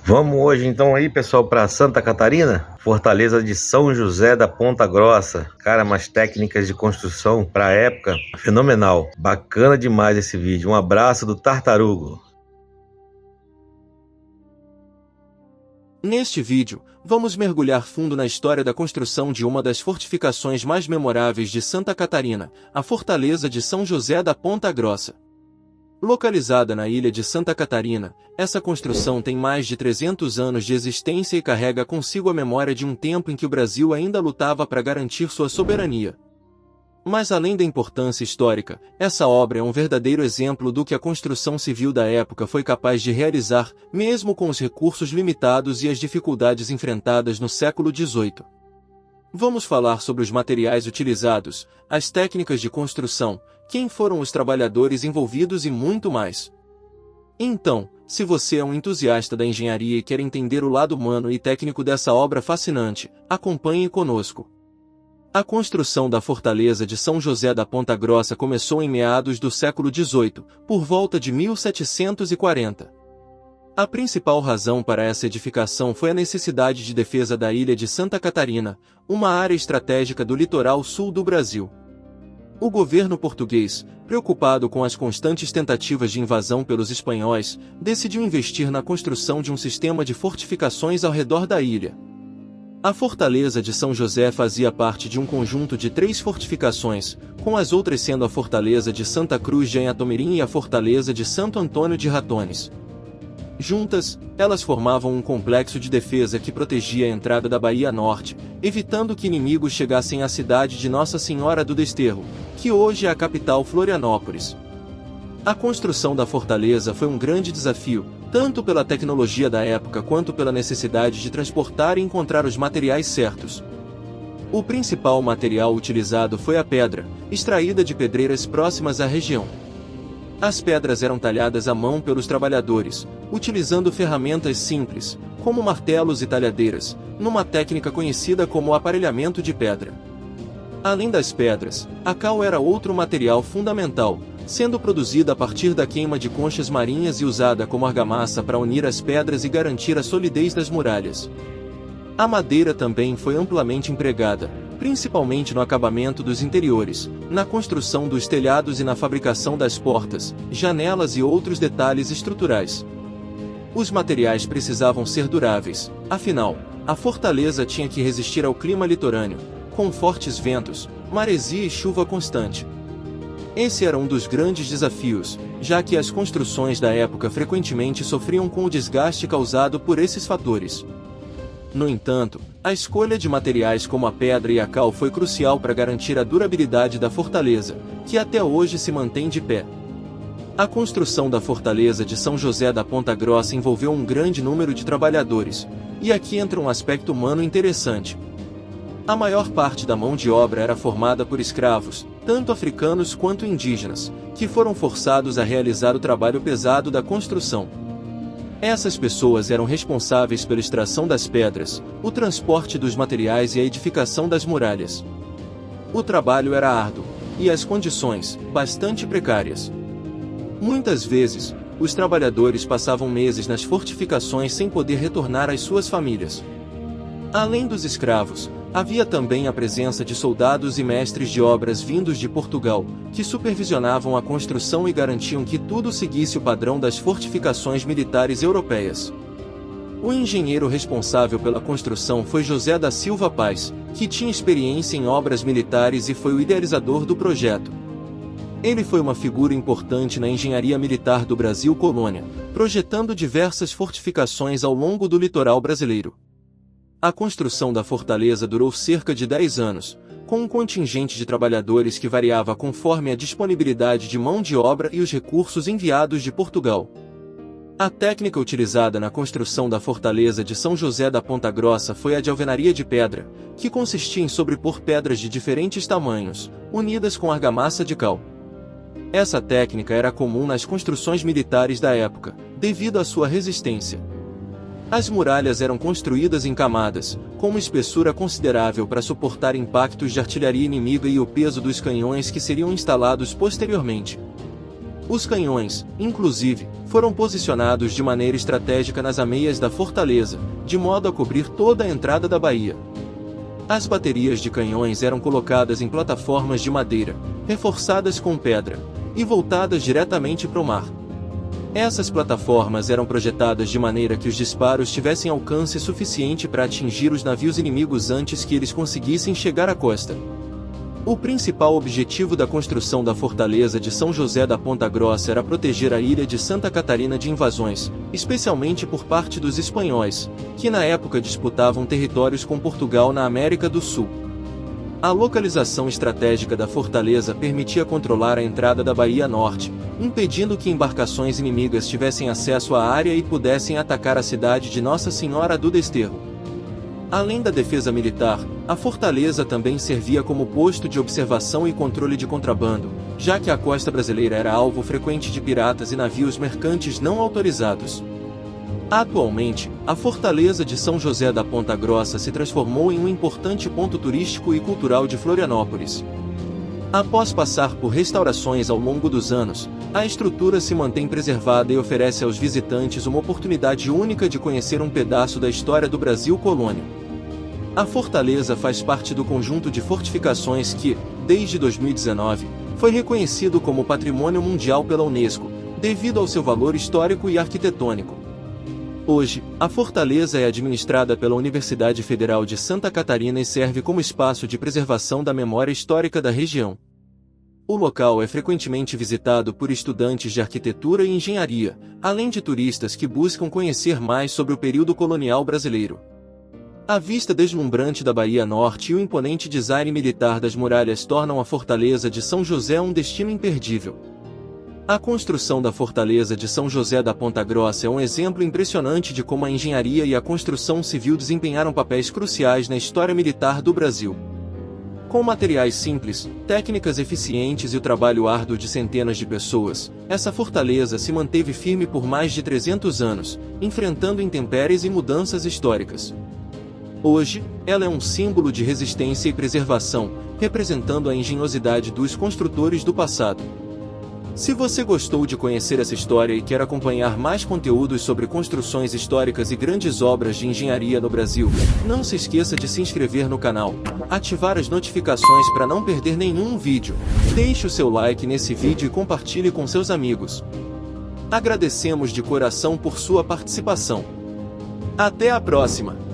Vamos hoje então aí, pessoal, para Santa Catarina, Fortaleza de São José da Ponta Grossa. Cara, umas técnicas de construção para a época fenomenal. Bacana demais esse vídeo. Um abraço do Tartarugo. Neste vídeo, vamos mergulhar fundo na história da construção de uma das fortificações mais memoráveis de Santa Catarina, a Fortaleza de São José da Ponta Grossa. Localizada na ilha de Santa Catarina, essa construção tem mais de 300 anos de existência e carrega consigo a memória de um tempo em que o Brasil ainda lutava para garantir sua soberania. Mas além da importância histórica, essa obra é um verdadeiro exemplo do que a construção civil da época foi capaz de realizar, mesmo com os recursos limitados e as dificuldades enfrentadas no século XVIII. Vamos falar sobre os materiais utilizados, as técnicas de construção, quem foram os trabalhadores envolvidos e muito mais. Então, se você é um entusiasta da engenharia e quer entender o lado humano e técnico dessa obra fascinante, acompanhe conosco. A construção da Fortaleza de São José da Ponta Grossa começou em meados do século XVIII, por volta de 1740. A principal razão para essa edificação foi a necessidade de defesa da ilha de Santa Catarina, uma área estratégica do litoral sul do Brasil. O governo português, preocupado com as constantes tentativas de invasão pelos espanhóis, decidiu investir na construção de um sistema de fortificações ao redor da ilha. A Fortaleza de São José fazia parte de um conjunto de 3 fortificações, com as outras sendo a Fortaleza de Santa Cruz de Anhatomirim e a Fortaleza de Santo Antônio de Ratones. Juntas, elas formavam um complexo de defesa que protegia a entrada da Bahia Norte, evitando que inimigos chegassem à cidade de Nossa Senhora do Desterro, que hoje é a capital Florianópolis. A construção da fortaleza foi um grande desafio, tanto pela tecnologia da época quanto pela necessidade de transportar e encontrar os materiais certos. O principal material utilizado foi a pedra, extraída de pedreiras próximas à região. As pedras eram talhadas à mão pelos trabalhadores, utilizando ferramentas simples, como martelos e talhadeiras, numa técnica conhecida como aparelhamento de pedra. Além das pedras, a cal era outro material fundamental, sendo produzida a partir da queima de conchas marinhas e usada como argamassa para unir as pedras e garantir a solidez das muralhas. A madeira também foi amplamente empregada, principalmente no acabamento dos interiores, na construção dos telhados e na fabricação das portas, janelas e outros detalhes estruturais. Os materiais precisavam ser duráveis, afinal, a fortaleza tinha que resistir ao clima litorâneo, com fortes ventos, maresia e chuva constante. Esse era um dos grandes desafios, já que as construções da época frequentemente sofriam com o desgaste causado por esses fatores. No entanto, a escolha de materiais como a pedra e a cal foi crucial para garantir a durabilidade da fortaleza, que até hoje se mantém de pé. A construção da Fortaleza de São José da Ponta Grossa envolveu um grande número de trabalhadores, e aqui entra um aspecto humano interessante. A maior parte da mão de obra era formada por escravos, tanto africanos quanto indígenas, que foram forçados a realizar o trabalho pesado da construção. Essas pessoas eram responsáveis pela extração das pedras, o transporte dos materiais e a edificação das muralhas. O trabalho era árduo, e as condições, bastante precárias. Muitas vezes, os trabalhadores passavam meses nas fortificações sem poder retornar às suas famílias. Além dos escravos, havia também a presença de soldados e mestres de obras vindos de Portugal, que supervisionavam a construção e garantiam que tudo seguisse o padrão das fortificações militares europeias. O engenheiro responsável pela construção foi José da Silva Paz, que tinha experiência em obras militares e foi o idealizador do projeto. Ele foi uma figura importante na engenharia militar do Brasil colônia, projetando diversas fortificações ao longo do litoral brasileiro. A construção da fortaleza durou cerca de 10 anos, com um contingente de trabalhadores que variava conforme a disponibilidade de mão de obra e os recursos enviados de Portugal. A técnica utilizada na construção da Fortaleza de São José da Ponta Grossa foi a de alvenaria de pedra, que consistia em sobrepor pedras de diferentes tamanhos, unidas com argamassa de cal. Essa técnica era comum nas construções militares da época, devido à sua resistência. As muralhas eram construídas em camadas, com uma espessura considerável para suportar impactos de artilharia inimiga e o peso dos canhões que seriam instalados posteriormente. Os canhões, inclusive, foram posicionados de maneira estratégica nas ameias da fortaleza, de modo a cobrir toda a entrada da baía. As baterias de canhões eram colocadas em plataformas de madeira, reforçadas com pedra, e voltadas diretamente para o mar. Essas plataformas eram projetadas de maneira que os disparos tivessem alcance suficiente para atingir os navios inimigos antes que eles conseguissem chegar à costa. O principal objetivo da construção da fortaleza de São José da Ponta Grossa era proteger a ilha de Santa Catarina de invasões, especialmente por parte dos espanhóis, que na época disputavam territórios com Portugal na América do Sul. A localização estratégica da fortaleza permitia controlar a entrada da Baía Norte, impedindo que embarcações inimigas tivessem acesso à área e pudessem atacar a cidade de Nossa Senhora do Desterro. Além da defesa militar, a fortaleza também servia como posto de observação e controle de contrabando, já que a costa brasileira era alvo frequente de piratas e navios mercantes não autorizados. Atualmente, a fortaleza de São José da Ponta Grossa se transformou em um importante ponto turístico e cultural de Florianópolis. Após passar por restaurações ao longo dos anos, a estrutura se mantém preservada e oferece aos visitantes uma oportunidade única de conhecer um pedaço da história do Brasil colônia. A fortaleza faz parte do conjunto de fortificações que, desde 2019, foi reconhecido como Patrimônio Mundial pela Unesco, devido ao seu valor histórico e arquitetônico. Hoje, a fortaleza é administrada pela Universidade Federal de Santa Catarina e serve como espaço de preservação da memória histórica da região. O local é frequentemente visitado por estudantes de arquitetura e engenharia, além de turistas que buscam conhecer mais sobre o período colonial brasileiro. A vista deslumbrante da Baía Norte e o imponente design militar das muralhas tornam a fortaleza de São José um destino imperdível. A construção da fortaleza de São José da Ponta Grossa é um exemplo impressionante de como a engenharia e a construção civil desempenharam papéis cruciais na história militar do Brasil. Com materiais simples, técnicas eficientes e o trabalho árduo de centenas de pessoas, essa fortaleza se manteve firme por mais de 300 anos, enfrentando intempéries e mudanças históricas. Hoje, ela é um símbolo de resistência e preservação, representando a engenhosidade dos construtores do passado. Se você gostou de conhecer essa história e quer acompanhar mais conteúdos sobre construções históricas e grandes obras de engenharia no Brasil, não se esqueça de se inscrever no canal, ativar as notificações para não perder nenhum vídeo, deixe o seu like nesse vídeo e compartilhe com seus amigos. Agradecemos de coração por sua participação. Até a próxima!